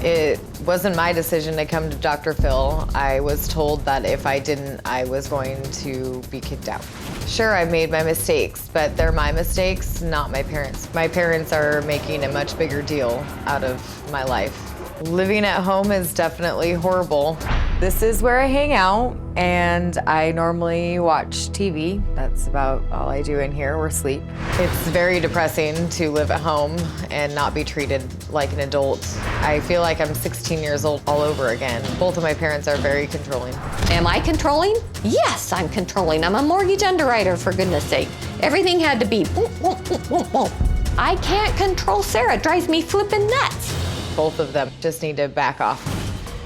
It wasn't my decision to come to Dr. Phil. I was told that if I didn't, I was going to be kicked out. Sure, I've made my mistakes, but they're my mistakes, not my parents. My parents are making a much bigger deal out of my life. Living at home is definitely horrible. This is where I hang out, and I normally watch TV. That's about all I do in here, or sleep. It's very depressing to live at home and not be treated like an adult. I feel like I'm 16 years old all over again. Both of my parents are very controlling. Am I controlling? Yes, I'm controlling. I'm a mortgage underwriter, for goodness sake. Everything had to be boom, boom, boom, boom, boom. I can't control Sarah. It drives me flippin' nuts. Both of them just need to back off.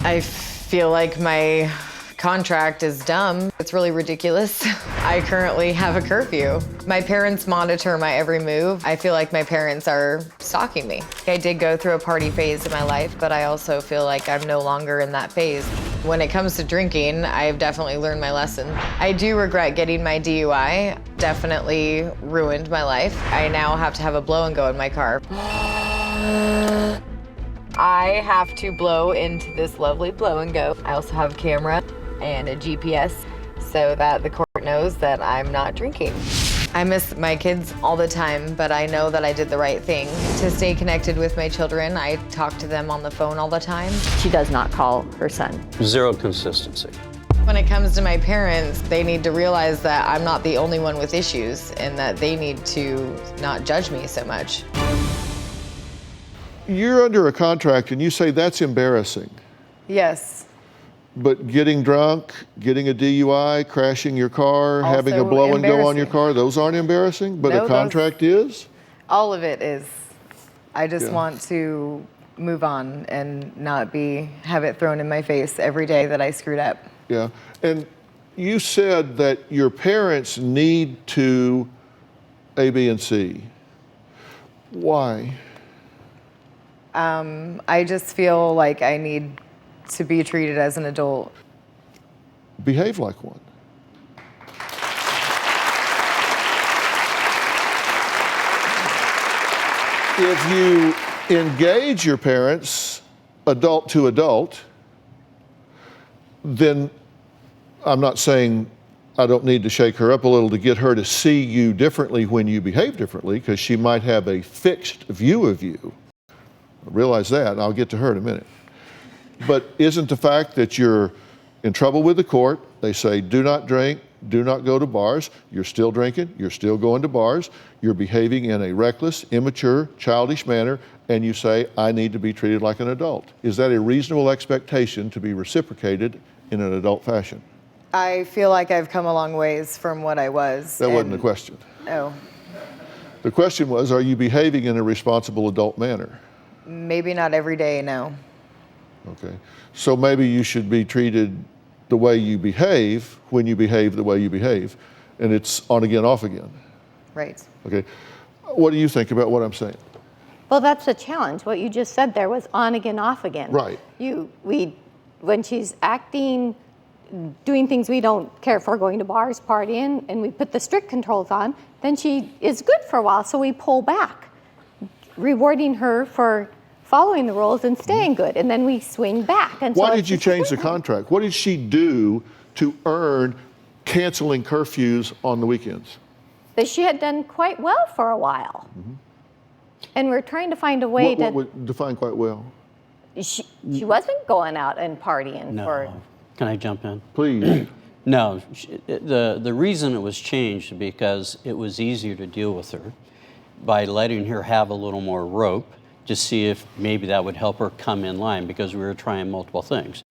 I feel like my contract is dumb. It's really ridiculous. I currently have a curfew. My parents monitor my every move. I feel like my parents are stalking me. I did go through a party phase in my life, but I also feel like I'm no longer in that phase. When it comes to drinking, I've definitely learned my lesson. I do regret getting my DUI. Definitely ruined my life. I now have to have a blow and go in my car. I have to blow into this lovely blow and go. I also have a camera and a GPS so that the court knows that I'm not drinking. I miss my kids all the time, but I know that I did the right thing. To stay connected with my children, I talk to them on the phone all the time. She does not call her son. Zero consistency. When it comes to my parents, they need to realize that I'm not the only one with issues and that they need to not judge me so much. You're under a contract and you say that's embarrassing. Yes. But getting drunk, getting a DUI, crashing your car, Also having a blow and go on your car, those aren't embarrassing, but No, a contract is? All of it is. I just Yeah. want to move on and not have it thrown in my face every day that I screwed up. Yeah. And you said that your parents need to A, B, and C. Why? I just feel like I need to be treated as an adult. Behave like one. If you engage your parents, adult to adult, then I'm not saying I don't need to shake her up a little to get her to see you differently when you behave differently, because she might have a fixed view of you. I realize that, and I'll get to her in a minute. But isn't the fact that you're in trouble with the court, they say do not drink, do not go to bars, you're still drinking, you're still going to bars, you're behaving in a reckless, immature, childish manner, and you say, I need to be treated like an adult. Is that a reasonable expectation to be reciprocated in an adult fashion? I feel like I've come a long ways from what I was. That wasn't the question. Oh, The question was, are you behaving in a responsible adult manner? maybe not every day, no. Okay. So maybe you should be treated the way you behave when you behave the way you behave, and it's on again, off again. Right. Okay. What do you think about what I'm saying? Well, that's the challenge. What you just said there was on again, off again. Right. When she's acting, doing things we don't care for, going to bars, partying, and we put the strict controls on, then she is good for a while, so we pull back, rewarding her for following the rules and staying good, and then we swing back. And Why so did you change the contract? What did she do to earn canceling curfews on the weekends? But she had done quite well for a while. And we're trying to find a way What would define quite well? She wasn't going out and partying for... Can I jump in? Please. No, the reason it was changed because it was easier to deal with her by letting her have a little more rope to see if maybe that would help her come in line, because we were trying multiple things.